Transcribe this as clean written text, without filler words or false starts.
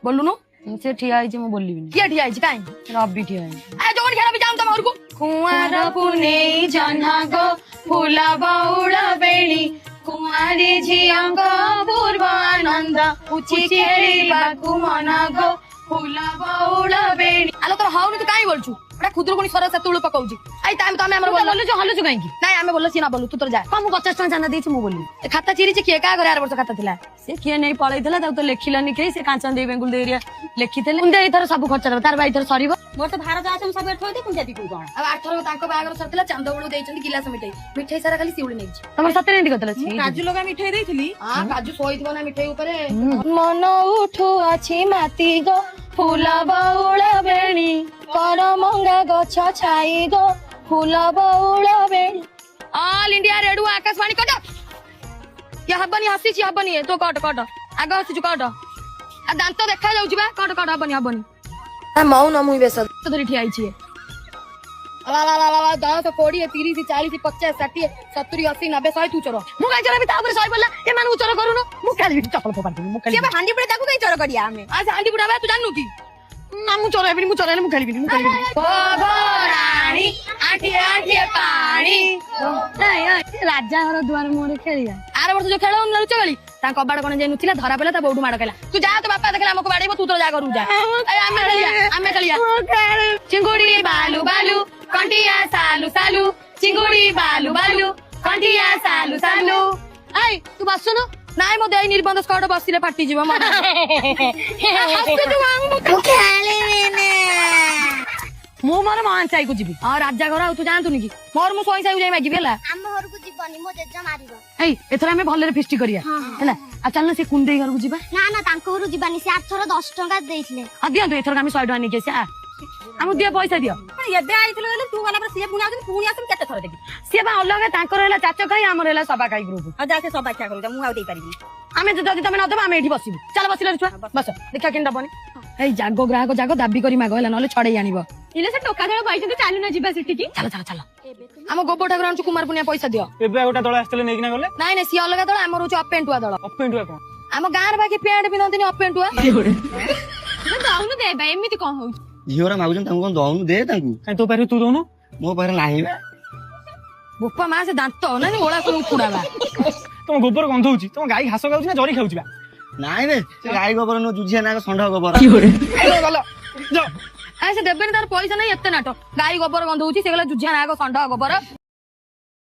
बोलुनु से ठिया है मैं बोली किए ठिया है काई रबी ठिया है ए जोन खेला भी जाऊं तुम घर को कुंवार पुनेई जन्हा गो फूला बौल बेणी कुंवारी झियांग पूर्व आनंद उची खेलिबाकु मन गो फूला बौल बेणी आलो तो हाउ तू काई बोलछु एटा खुदरुकुणी स्वर सेतुळ पकाउची आई टाइम तो हमर बोललो जो हल्लो काई नाही आमे बोललो सी ना बोलू तू तोर जा कम 50 टका जाना देछि मु बोली खाता चिरी किए का घर 8 वर्ष खाता थिला से किए नहीं पळैतला ता तो लेखिलानी के से कांचन देई बेंगुल देरिया लेखितेले उंदे इथर सब खर्च करबा तार बाई इथर सरीबो मोर तो भारत आसम सब एठो दे कुंजा दी कोन अब 8 थर तांको बागर सरतिला चांद बळू देइचंदी गिलास मिठाई मिठाई सारा खाली सिउडी नै तमर सते नहीं कतला छी काजू लगा मिठाई देइथिली हां काजू सोइथबो ना मिठाई ऊपर मन उठो अछि माटी गो फूला बौल बेणी कर मंगा गछ छाई गो फूला बौल बेणी ऑल इंडिया रेडियो आकाशवाणी कट या हबनी हसी छी हबनी तो कट कट आगे हसी कट आ दांत देखा जाउची बा कट कट हबनी हबनी आ मौन मुई बेस तो धरी ठिया छी ला ला ला ला 10 20 30 40 50 60 70 80 90 100 तू चोर मु काई चोर भी ता ऊपर 100 बोलला ए मानु चोर करूनु मु खाली चप्पल फोपाड़ दे मु खाली के हांडी पड़े ताकू काई चोर करिया हमें आज हांडी बुढ़ावा तू जाननु की ना मु चोर हेबनी मु चोर हेले मु खाली ओ रानी आठी आठी पानी नहीं राजा घर द्वार मोरे खेलिया आर वर्ष जो खेल लुच गली ता कबाड़ कोन जे नुथिला धरा पेला ता बौडू माड़ केला तू जा तो बापा देखला हमको बाड़ेबो तू तो जा करू जा आमे खेलिया चिंगुड़ी बालू बालू कंटिया सालू सालू चिंगुड़ी बालू बालू कंटिया सालू सालू आई तू बसनो नाइ मो देई निर्बंध स्कॉट बसिले फाटी जीव मन मु मोर मान चाई को जीबी आ राजा घर आ तू जानतुनी की मोर मु सोई साई जाई मागी बेला हम घर को जीवनी मो जेजा मारिबो एई एथरा हमें भले रे फिस्टी करिया हैला आ चलना से कुंडे घर को जीबा ना ना तांको घर जीवानी से 8 थोर 10 टका देइथिले आ दिया तो एथरा हम 100 टका निके से आ हम दिया पैसा दियो एबे आइथिले तू गला पर से पुनी आछन पुनी आछन केते थरे देखि से बा अलग तांकर रहला चाचो खाई हमर रहला सबा खाई ग्रुप आ जाके सब बाख्या करू मु आ देई पारिबी आमे जदी तमे न दबा आमे एठी बसिबु चल बसिले छुआ बस देखा केन दबनी एई जागो ग्राहक जागो दाबी करी मागो हैला नले छड़े आनिबो इले से टोका देळ पाइछन चालू ना जिबा सिटी की चल चल चल हम गोबो ठाकुर आनछु कुमार पुनिया पैसा दियो एबे गोटा दळ आस्तले नेकिना गले नाइ नै सी अलग दळ हमर होछ अपेंटुआ दळ अपेंडुआ कोन हम गार बाकी पेंट बिनंदिनी अपेंटुआ दाउनु दे बा एमिति कोन हो झिओरा मागुछन तांको कोन दउनु दे तांको काई तो पारे तू दोनु मो पारे नाही बे बोपा मा से दांत ना ओळा को उड़ावा तुम गोबर गंध होची तुम गाई घास खाउची ना जरी खाउची बा नाही बे से गाई गोबर न जुझिया ना संढा गोबर आइलो गलो जा आ से देबेन तार पैसा नै एते नाटक गाई गोबर गंध होची से गला जुझिया नाग संडा गोबर